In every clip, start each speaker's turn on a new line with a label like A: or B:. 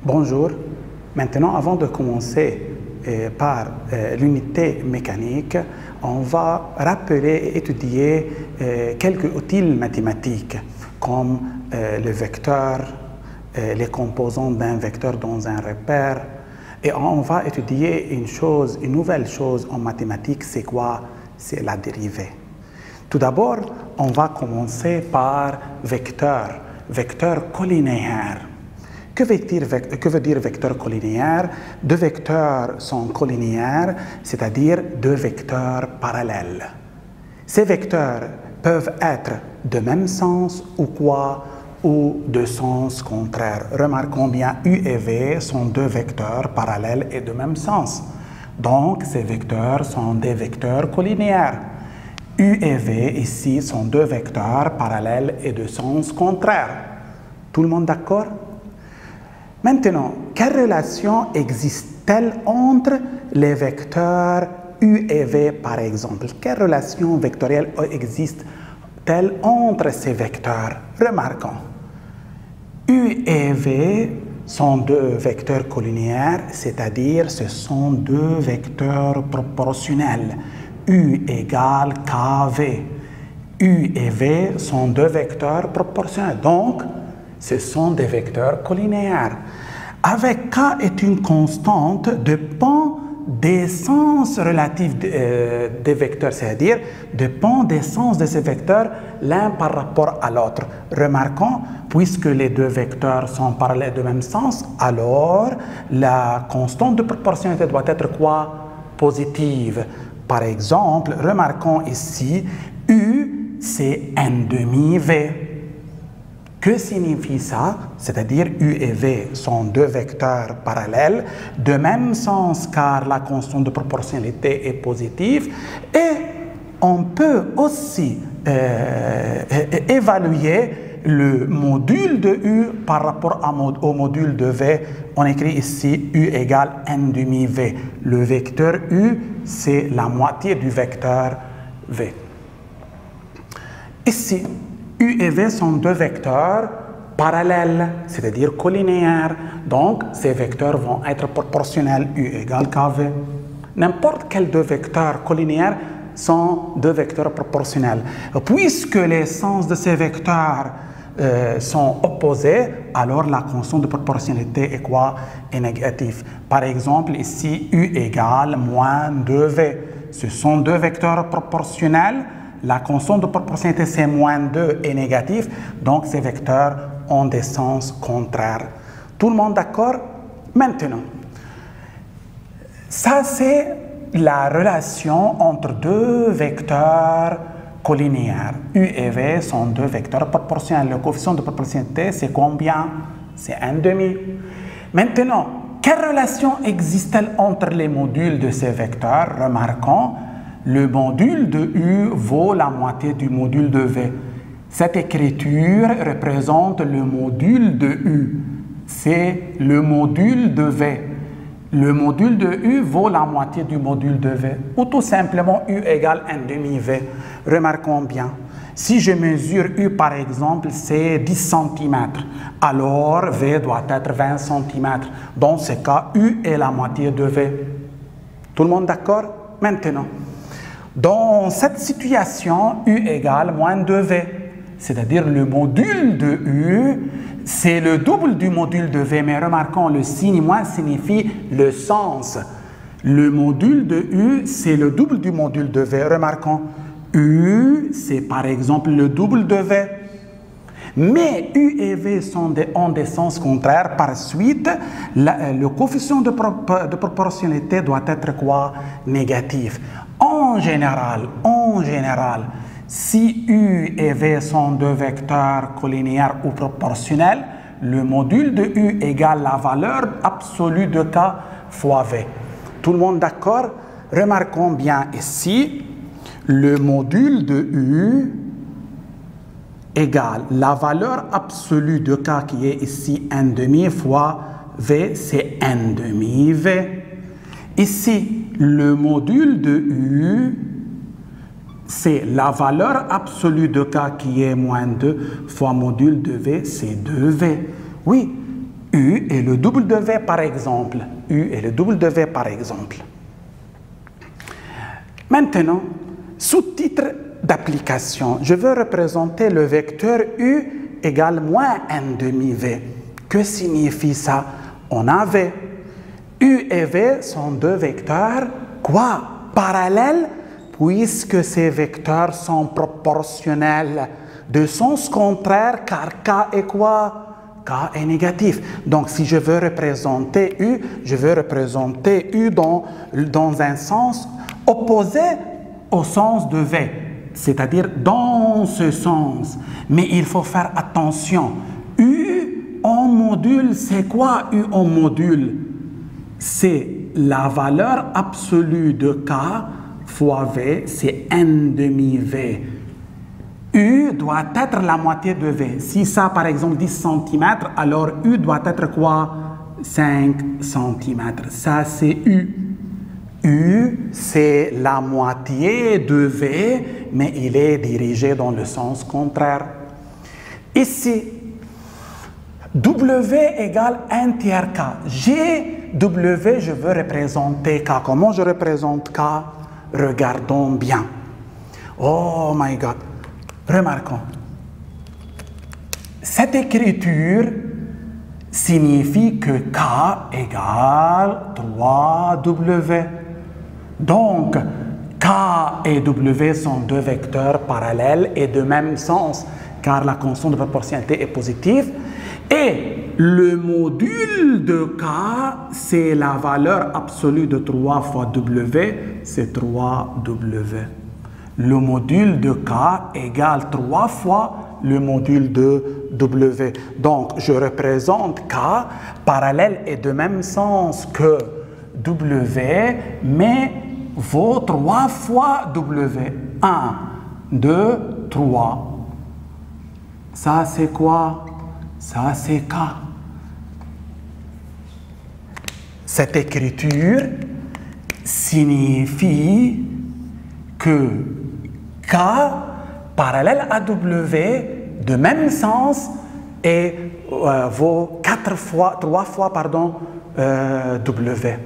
A: Bonjour. Maintenant, avant de commencer par l'unité mécanique, on va rappeler et étudier quelques outils mathématiques comme le vecteur, les composants d'un vecteur dans un repère. Et on va étudier une nouvelle chose en mathématiques, c'est quoi? C'est la dérivée. Tout d'abord, on va commencer par vecteur collinéaire. Que veut dire vecteur collinéaire? Deux vecteurs sont collinéaires, c'est-à-dire deux vecteurs parallèles. Ces vecteurs peuvent être de même sens ou quoi? Ou de sens contraire. Remarquons bien, U et V sont deux vecteurs parallèles et de même sens. Donc, ces vecteurs sont des vecteurs collinéaires. U et V, ici, sont deux vecteurs parallèles et de sens contraire. Tout le monde d'accord? Maintenant, quelle relation existe-t-elle entre les vecteurs U et V, par exemple? Quelle relation vectorielle existe-t-elle entre ces vecteurs? Remarquons. U et V sont deux vecteurs collinéaires, c'est-à-dire ce sont deux vecteurs proportionnels. U égale KV. U et V sont deux vecteurs proportionnels, donc ce sont des vecteurs collinéaires. Avec K est une constante, dépend des sens relatifs des vecteurs, c'est-à-dire dépend des sens de ces vecteurs l'un par rapport à l'autre. Remarquons, puisque les deux vecteurs sont parallèles de même sens, alors la constante de proportionnalité doit être quoi? Positive. Par exemple, remarquons ici, U, c'est n demi V. Que signifie ça? C'est-à-dire U et V sont deux vecteurs parallèles, de même sens car la constante de proportionnalité est positive, et on peut aussi évaluer le module de U par rapport au module de V. On écrit ici U égale n demi V. Le vecteur U, c'est la moitié du vecteur V. Ici, U et V sont deux vecteurs parallèles, c'est-à-dire collinéaires. Donc, ces vecteurs vont être proportionnels. U égale KV. N'importe quels deux vecteurs collinéaires sont deux vecteurs proportionnels. Puisque les sens de ces vecteurs sont opposés, alors la constante de proportionnalité est quoi? Est négative. Par exemple, ici, U égale moins 2V. Ce sont deux vecteurs proportionnels. La constante de proportionnalité, c'est moins 2 et négatif. Donc, ces vecteurs ont des sens contraires. Tout le monde d'accord? Maintenant, ça, c'est la relation entre deux vecteurs collinéaires. U et V sont deux vecteurs proportionnels. Le coefficient de proportionnalité, c'est combien? C'est 1,5. Maintenant, quelle relation existe-t-elle entre les modules de ces vecteurs? Remarquons, le module de U vaut la moitié du module de V. Cette écriture représente le module de U. C'est le module de V. Le module de U vaut la moitié du module de V. Ou tout simplement U égale 1,5 V. Remarquons bien. Si je mesure U par exemple, c'est 10 cm. Alors V doit être 20 cm. Dans ce cas, U est la moitié de V. Tout le monde d'accord? Maintenant. Dans cette situation, U égale moins 2V, c'est-à-dire le module de U, c'est le double du module de V, mais remarquons, le signe moins signifie le sens. Le module de U, c'est le double du module de V. Remarquons, U, c'est par exemple le double de V. Mais U et V ont des sens contraires. Par suite, le coefficient de proportionnalité doit être quoi? Négatif. En général, si U et V sont deux vecteurs collinéaires ou proportionnels, le module de U égale la valeur absolue de K fois V. Tout le monde d'accord? Remarquons bien ici, le module de U égale la valeur absolue de K qui est ici 1,5 fois V, c'est 1,5 V. Ici, le module de U, c'est la valeur absolue de K qui est moins 2 fois module de V, c'est 2V. Oui, U et le double de V par exemple. U et le double de V par exemple. Maintenant, sous-titre d'application. Je veux représenter le vecteur U égale moins n demi V. Que signifie ça? On a V. U et V sont deux vecteurs, quoi? Parallèles, puisque ces vecteurs sont proportionnels. De sens contraire, car K est quoi? K est négatif. Donc, si je veux représenter U, je veux représenter U dans un sens opposé au sens de V, c'est-à-dire dans ce sens. Mais il faut faire attention. U en module, c'est quoi U en module? C'est la valeur absolue de K fois V, c'est n demi V. U doit être la moitié de V. Si ça, par exemple, 10 cm, alors U doit être quoi? 5 cm. Ça, c'est U. U, c'est la moitié de V, mais il est dirigé dans le sens contraire. Ici, W égale 1 tiers K. G, W, je veux représenter K. Comment je représente K? Regardons bien. Oh my God. Remarquons. Cette écriture signifie que K égale 3W. Donc, K et W sont deux vecteurs parallèles et de même sens, car la constante de proportionnalité est positive. Et le module de K, c'est la valeur absolue de 3 fois W, c'est 3W. Le module de K égale 3 fois le module de W. Donc, je représente K parallèle et de même sens que W, mais vaut 3 fois W. 1, 2, 3. Ça, c'est quoi? Ça, c'est K. Cette écriture signifie que K parallèle à W de même sens et vaut 3 fois W.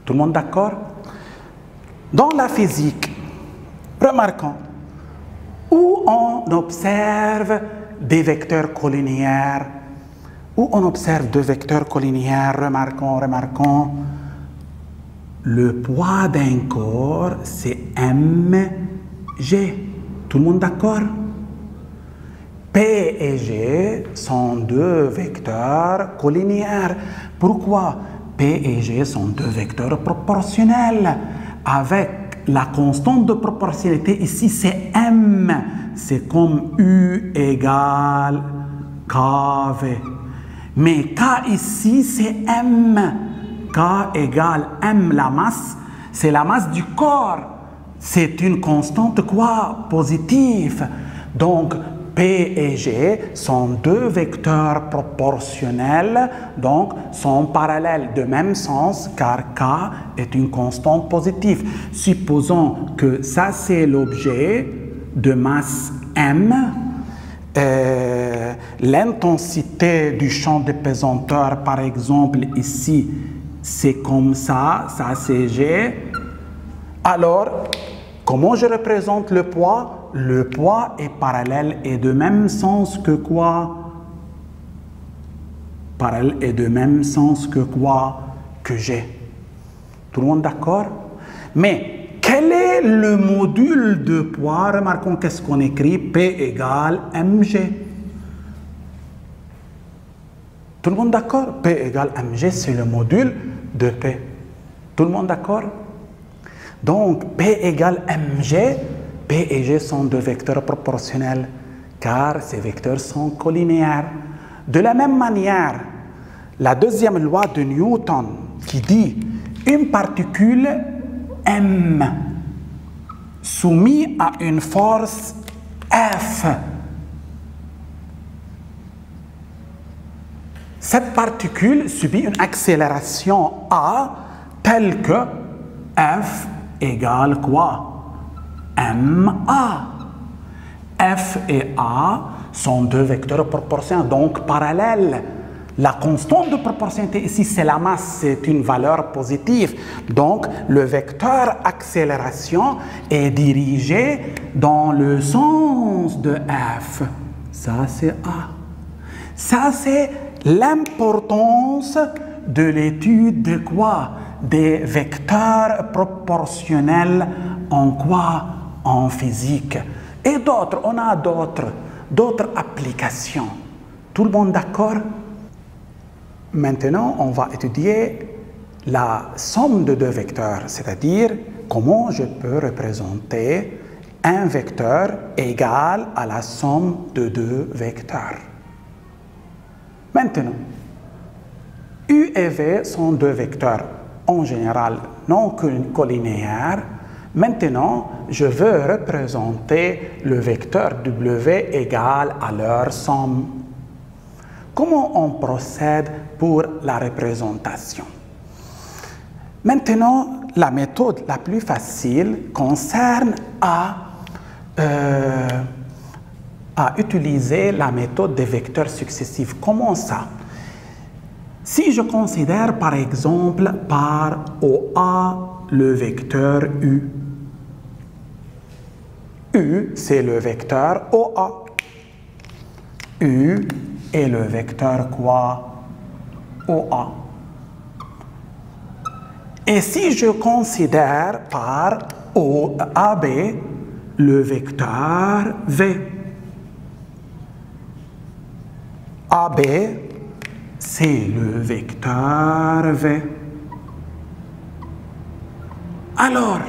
A: Tout le monde d'accord? Dans la physique, remarquons, où on observe des vecteurs collinéaires, où on observe deux vecteurs collinéaires, remarquons, le poids d'un corps, c'est mg. Tout le monde d'accord? P et G sont deux vecteurs collinéaires. Pourquoi? P et G sont deux vecteurs proportionnels. Avec la constante de proportionnalité, ici c'est M. C'est comme U égale KV. Mais K ici c'est M. K égale M, la masse, c'est la masse du corps. C'est une constante quoi? Positive. Donc, P et G sont deux vecteurs proportionnels, donc sont parallèles de même sens, car K est une constante positive. Supposons que ça, c'est l'objet de masse M. L'intensité du champ de pesanteur, par exemple, ici, c'est comme ça c'est G. Alors, comment je représente le poids? Le poids est parallèle et de même sens que quoi? Parallèle et de même sens que quoi? Que G. Tout le monde d'accord? Mais quel est le module de poids? Remarquons qu'est-ce qu'on écrit? P égale mg. Tout le monde d'accord? P égale mg, c'est le module de P. Tout le monde d'accord? Donc, P égale mg, P et G sont deux vecteurs proportionnels, car ces vecteurs sont collinéaires. De la même manière, la deuxième loi de Newton qui dit une particule M soumise à une force F. Cette particule subit une accélération A telle que F égale quoi? MA. F et A sont deux vecteurs proportionnels, donc parallèles. La constante de proportionnalité ici, c'est la masse, c'est une valeur positive. Donc, le vecteur accélération est dirigé dans le sens de F. Ça, c'est A. Ça, c'est l'importance de l'étude de quoi? Des vecteurs proportionnels en quoi? En physique. Et d'autres, on a d'autres applications. Tout le monde d'accord? Maintenant, on va étudier la somme de deux vecteurs, c'est-à-dire comment je peux représenter un vecteur égal à la somme de deux vecteurs. Maintenant, U et V sont deux vecteurs en général non collinéaires. Maintenant, je veux représenter le vecteur W égal à leur somme. Comment on procède pour la représentation? Maintenant, la méthode la plus facile concerne à utiliser la méthode des vecteurs successifs. Comment ça? Si je considère par exemple par OA le vecteur U. U, c'est le vecteur OA. U est le vecteur quoi? OA. Et si je considère par AB le vecteur V. AB, c'est le vecteur V. Alors,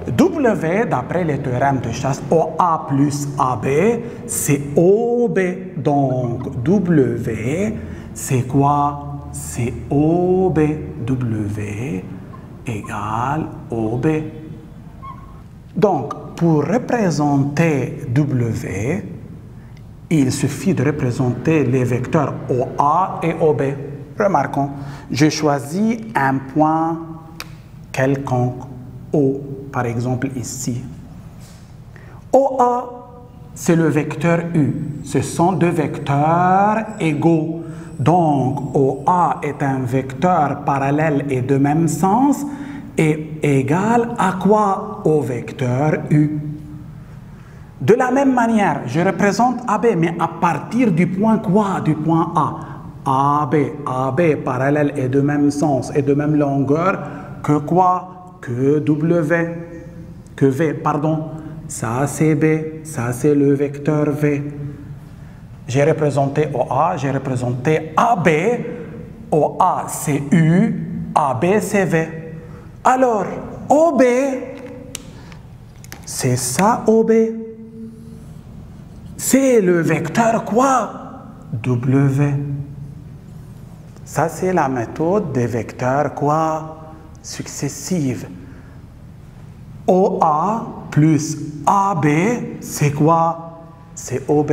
A: W, d'après les théorèmes de chasse, OA plus AB, c'est OB. Donc, W, c'est quoi? C'est OB. W égale OB. Donc, pour représenter W, il suffit de représenter les vecteurs OA et OB. Remarquons, je choisis un point quelconque, O, par exemple ici. OA, c'est le vecteur U. Ce sont deux vecteurs égaux. Donc, OA est un vecteur parallèle et de même sens et égal à quoi? Au vecteur U. De la même manière, je représente AB, mais à partir du point quoi? Du point A. AB parallèle et de même sens et de même longueur que quoi? Que W. Que V, pardon. Ça c'est B, ça c'est le vecteur V. J'ai représenté OA, j'ai représenté AB. OA c'est U, AB c'est V. Alors, OB, c'est ça OB. C'est le vecteur quoi? W. Ça, c'est la méthode des vecteurs quoi? Successives. OA plus AB, c'est quoi? C'est OB.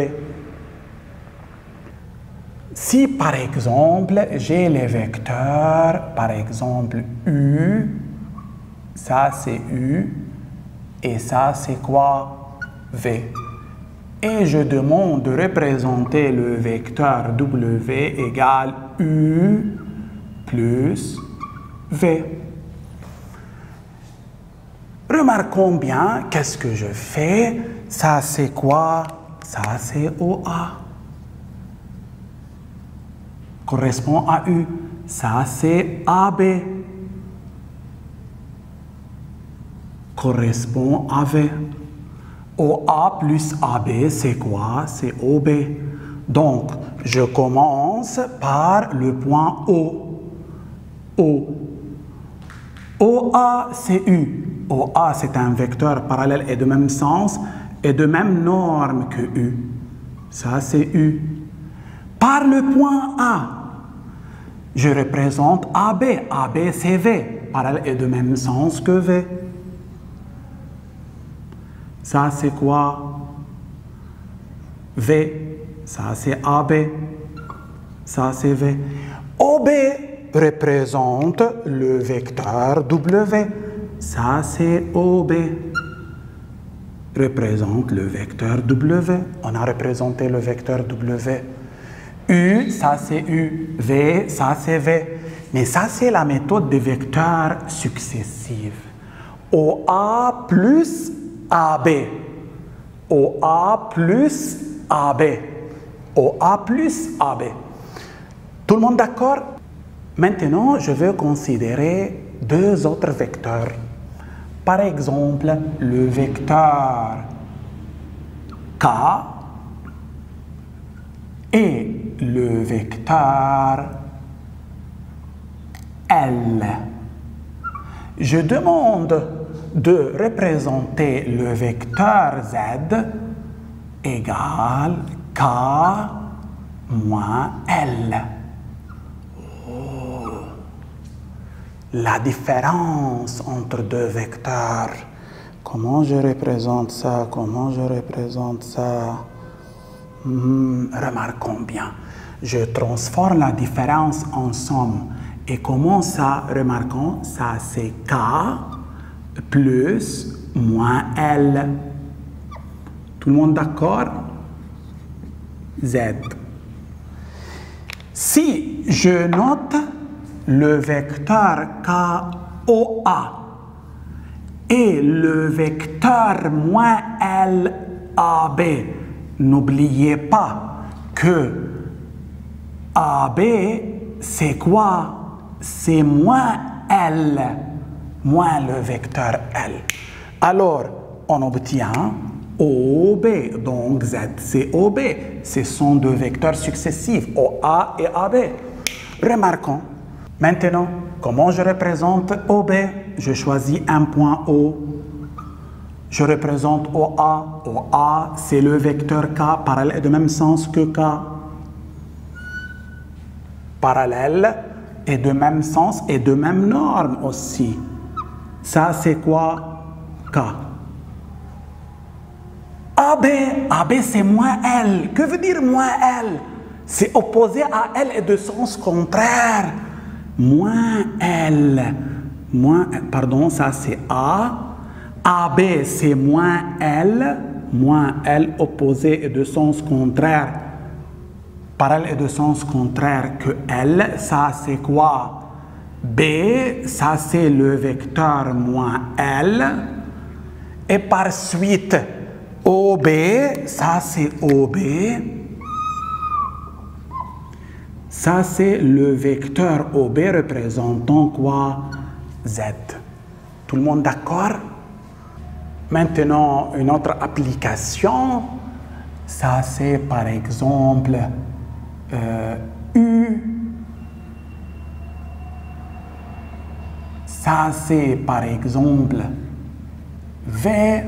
A: Si, par exemple, j'ai les vecteurs, par exemple, U, ça, c'est U, et ça, c'est quoi? V. Et je demande de représenter le vecteur W égale U plus V. Remarquons bien, qu'est-ce que je fais? Ça, c'est quoi? Ça, c'est OA. Correspond à U. Ça, c'est AB. Correspond à V. OA plus AB, c'est quoi? C'est OB. Donc, je commence par le point O. O. OA, c'est U. OA, c'est un vecteur parallèle et de même sens et de même norme que U. Ça, c'est U. Par le point A, je représente AB. AB, c'est V, parallèle et de même sens que V. Ça, c'est quoi? V. Ça, c'est AB. Ça, c'est V. OB représente le vecteur W. Ça, c'est OB. Représente le vecteur W. On a représenté le vecteur W. U, ça c'est U. V, ça c'est V. Mais ça, c'est la méthode des vecteurs successifs. OA plus AB. OA plus AB. OA plus AB. Tout le monde d'accord? Maintenant, je vais considérer deux autres vecteurs. Par exemple, le vecteur K et le vecteur L. Je demande de représenter le vecteur Z égale K moins L. Oh. La différence entre deux vecteurs. Comment je représente ça? Comment je représente ça? Remarquons bien. Je transforme la différence en somme. Et comment ça? Remarquons, ça c'est K plus moins L. Tout le monde d'accord? Z. Si je note le vecteur KOA et le vecteur moins LAB, n'oubliez pas que AB, c'est quoi? C'est moins L, moins le vecteur L. Alors, on obtient OB, donc Z, c'est OB. Ce sont deux vecteurs successifs, OA et AB. Remarquons. Maintenant, comment je représente OB? Je choisis un point O. Je représente OA. OA, c'est le vecteur K parallèle de même sens que K. Parallèle et de même sens et de même norme aussi. Ça, c'est quoi? K. AB, AB c'est moins L. Que veut dire moins L? C'est opposé à L et de sens contraire. Moins L. Pardon, ça c'est A. AB c'est moins L. Moins L opposé et de sens contraire. Parallèle et de sens contraire que L. Ça c'est quoi? B, ça c'est le vecteur moins L. Et par suite, OB, ça c'est OB. Ça c'est le vecteur OB représentant quoi? Z. Tout le monde d'accord? Maintenant, une autre application, ça c'est par exemple U. Ça c'est par exemple V.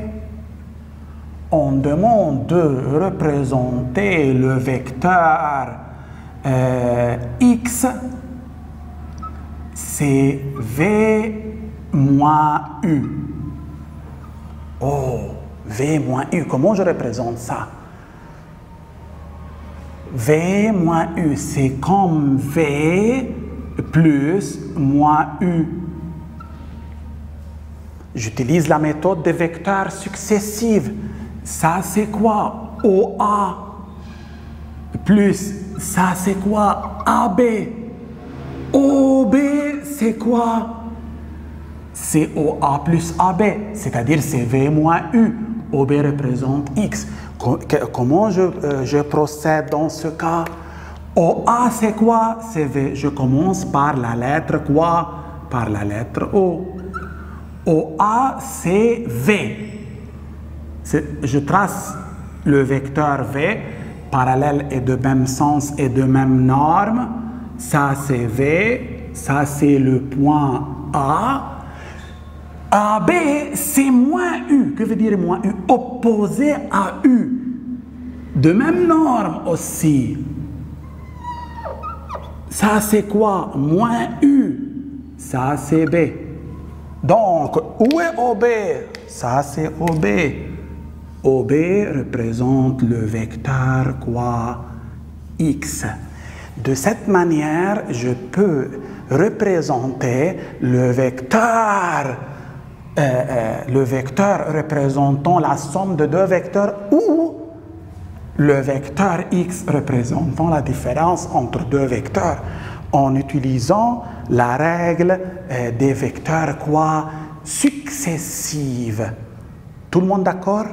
A: On demande de représenter le vecteur X, c'est V moins U. Oh, V moins U, comment je représente ça? V moins U, c'est comme V plus moins U. J'utilise la méthode des vecteurs successifs. Ça, c'est quoi? OA. Plus, ça, c'est quoi? AB. OB, c'est quoi? C'est OA plus AB, c'est-à-dire c'est V moins U. OB représente X. Comment je procède dans ce cas? OA, c'est quoi? C'est V. Je commence par la lettre quoi? Par la lettre O. OA, c'est V. Je trace le vecteur V, parallèle et de même sens et de même norme. Ça, c'est V. Ça, c'est le point A. AB, c'est moins U. Que veut dire moins U? Opposé à U. De même norme aussi. Ça, c'est quoi? Moins U. Ça, c'est B. Donc, où est OB? Ça, c'est OB. OB représente le vecteur quoi? X. De cette manière, je peux représenter le vecteur représentant la somme de deux vecteurs ou le vecteur x représentant la différence entre deux vecteurs en utilisant la règle des vecteurs quoi successives. Tout le monde d'accord?